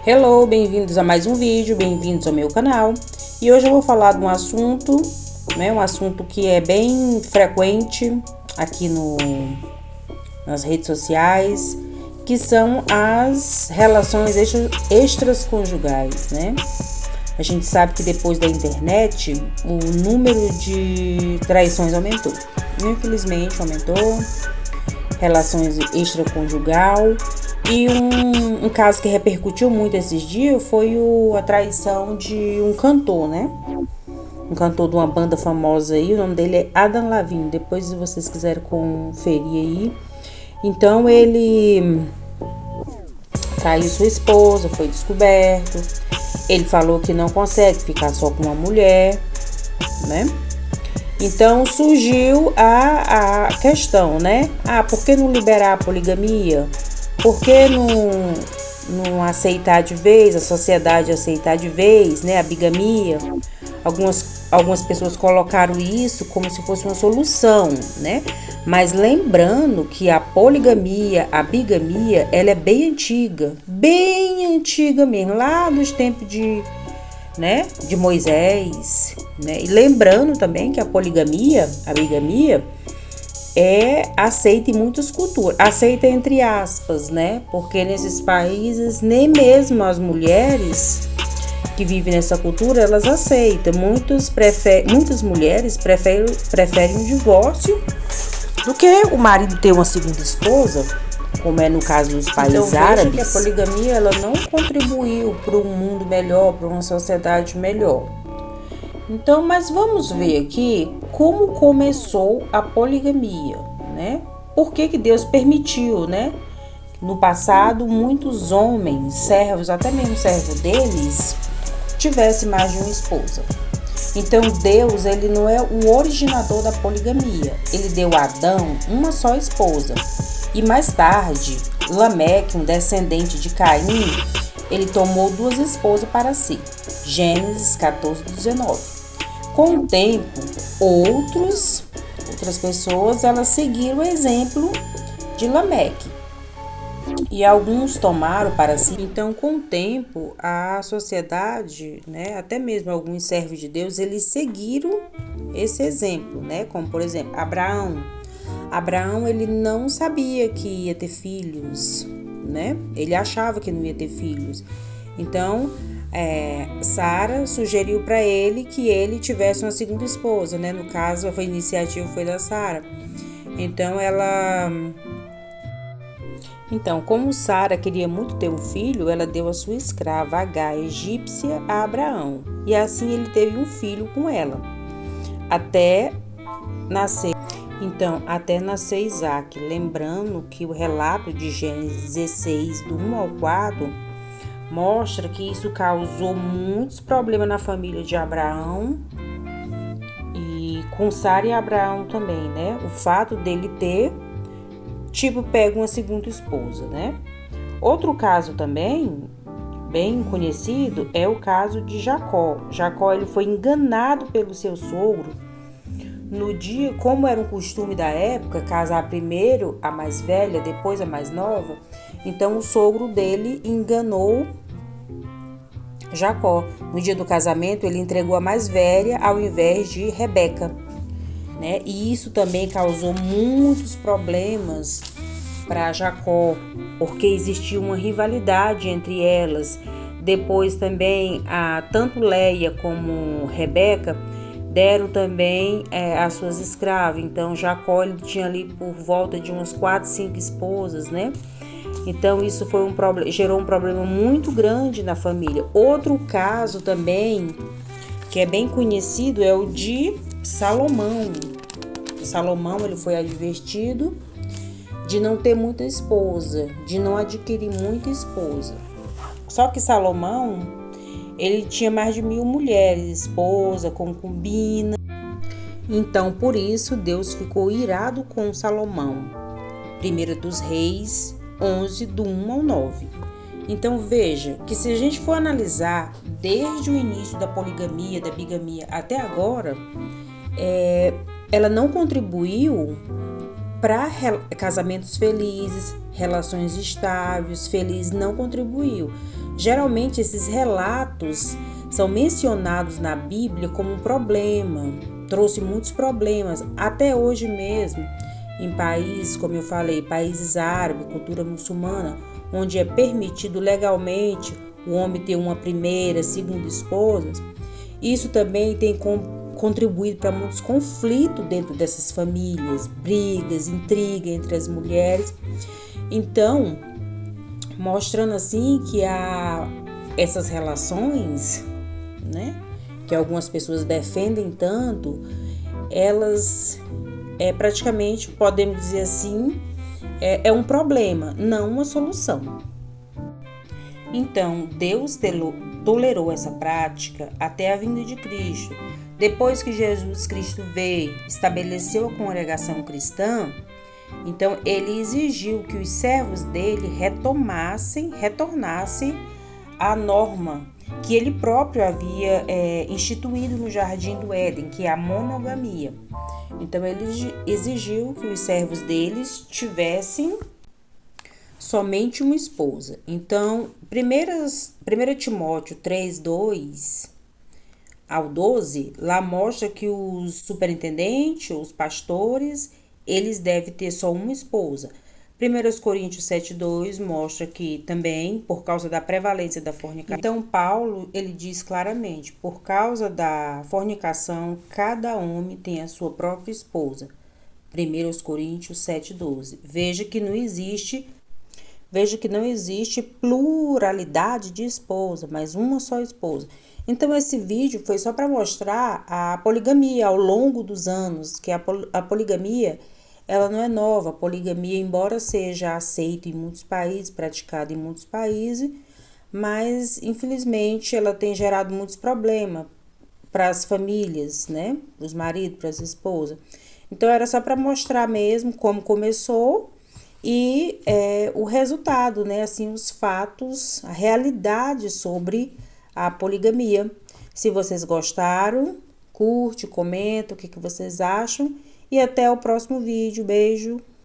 Hello, bem-vindos a mais um vídeo, bem-vindos ao meu canal. E hoje eu vou falar de um assunto, um assunto que é bem frequente aqui nas redes sociais, que são as relações extraconjugais, né? A gente sabe que depois da internet, o número de traições aumentou. Infelizmente, aumentou. Relações extraconjugal. E um caso que repercutiu muito esses dias foi a traição de um cantor, né? Um cantor de uma banda famosa aí, o nome dele é Adam Levine. Depois, se vocês quiserem conferir aí. Então, ele traiu sua esposa, foi descoberto. Ele falou que não consegue ficar só com uma mulher, né? Então surgiu a questão, né? Por que não liberar a poligamia? Por que não aceitar de vez, a sociedade aceitar de vez, né? A bigamia. Algumas pessoas colocaram isso como se fosse uma solução, né? Mas lembrando que a poligamia, a bigamia, ela é bem antiga mesmo, lá nos tempos de Moisés, né? E lembrando também que a poligamia, a bigamia, é aceita em muitas culturas, aceita entre aspas, né? Porque nesses países, nem mesmo as mulheres que vivem nessa cultura, elas aceitam. Muitas mulheres preferem um divórcio do que o marido ter uma segunda esposa, como é no caso dos países árabes. Que a poligamia ela não contribuiu para um mundo melhor, para uma sociedade melhor. Então, mas vamos ver aqui como começou a poligamia, né? Por que Deus permitiu, né? No passado, muitos homens, servos, até mesmo servo deles, tivessem mais de uma esposa. Então, Deus, ele não é o originador da poligamia. Ele deu a Adão uma só esposa. E mais tarde, Lameque, um descendente de Caim, ele tomou 2 esposas para si. Gênesis 14:19. Com o tempo, outras pessoas, elas seguiram o exemplo de Lameque. E alguns tomaram para si. Então, com o tempo, a sociedade, né, até mesmo alguns servos de Deus, eles seguiram esse exemplo, né? Como, por exemplo, Abraão. Abraão, ele não sabia que ia ter filhos, né? Ele achava que não ia ter filhos. Então, Sara sugeriu para ele que ele tivesse uma segunda esposa, né? No caso, a iniciativa foi da Sara. Então, como Sara queria muito ter um filho, ela deu a sua escrava Agar, egípcia, a Abraão. E assim ele teve um filho com ela, até nascer Isaac. Lembrando que o relato de Gênesis 16, do 1 ao 4, mostra que isso causou muitos problemas na família de Abraão e com Sara e Abraão também, né? O fato dele ter, pego uma segunda esposa, né? Outro caso também, bem conhecido, é o caso de Jacó. Jacó, ele foi enganado pelo seu sogro. No dia, como era um costume da época, casar primeiro a mais velha, depois a mais nova, então o sogro dele enganou Jacó. No dia do casamento, ele entregou a mais velha ao invés de Rebeca, né? E isso também causou muitos problemas para Jacó, porque existia uma rivalidade entre elas. Depois também, tanto Leia como Rebeca deram também as suas escravas. Então, Jacó ele tinha ali por volta de umas 4, 5 esposas, né? Então, isso foi gerou um problema muito grande na família. Outro caso também, que é bem conhecido, é o de Salomão. Salomão, ele foi advertido de não ter muita esposa, de não adquirir muita esposa. Só que Salomão, ele tinha mais de 1.000 mulheres, esposa, concubina. Então, por isso, Deus ficou irado com Salomão. 1 dos Reis 11, do 1 ao 9. Então, veja que se a gente for analisar desde o início da poligamia, da bigamia até agora, ela não contribuiu para casamentos felizes, relações estáveis, felizes, não contribuiu. Geralmente esses relatos são mencionados na Bíblia como um problema, trouxe muitos problemas, até hoje mesmo, em países, como eu falei, países árabes, cultura muçulmana, onde é permitido legalmente o homem ter uma primeira, segunda esposa. Isso também tem contribuído para muitos conflitos dentro dessas famílias, brigas, intriga entre as mulheres. Então, mostrando assim que essas relações, né, que algumas pessoas defendem tanto, elas praticamente, podemos dizer assim, é um problema, não uma solução. Então, Deus tolerou essa prática até a vinda de Cristo. Depois que Jesus Cristo veio, estabeleceu a congregação cristã, então ele exigiu que os servos dele retornassem à norma que ele próprio havia instituído no Jardim do Éden, que é a monogamia. Então ele exigiu que os servos deles tivessem somente uma esposa. Então, 1 Timóteo 3:2 ao 12, lá mostra que os superintendentes, os pastores, eles devem ter só uma esposa. 1 Coríntios 7:2 mostra que também, por causa da prevalência da fornicação. Então, Paulo, ele diz claramente, por causa da fornicação, cada homem tem a sua própria esposa. 1 Coríntios 7:12. Veja que não existe pluralidade de esposa, mas uma só esposa. Então, esse vídeo foi só para mostrar a poligamia ao longo dos anos, que a poligamia, ela não é nova. A poligamia, embora seja aceita em muitos países, praticada em muitos países, mas, infelizmente, ela tem gerado muitos problemas para as famílias, né? Para os maridos, para as esposas. Então, era só para mostrar mesmo como começou e o resultado, né? Assim, os fatos, a realidade sobre a poligamia. Se vocês gostaram, curte, comenta o que vocês acham e até o próximo vídeo. Beijo!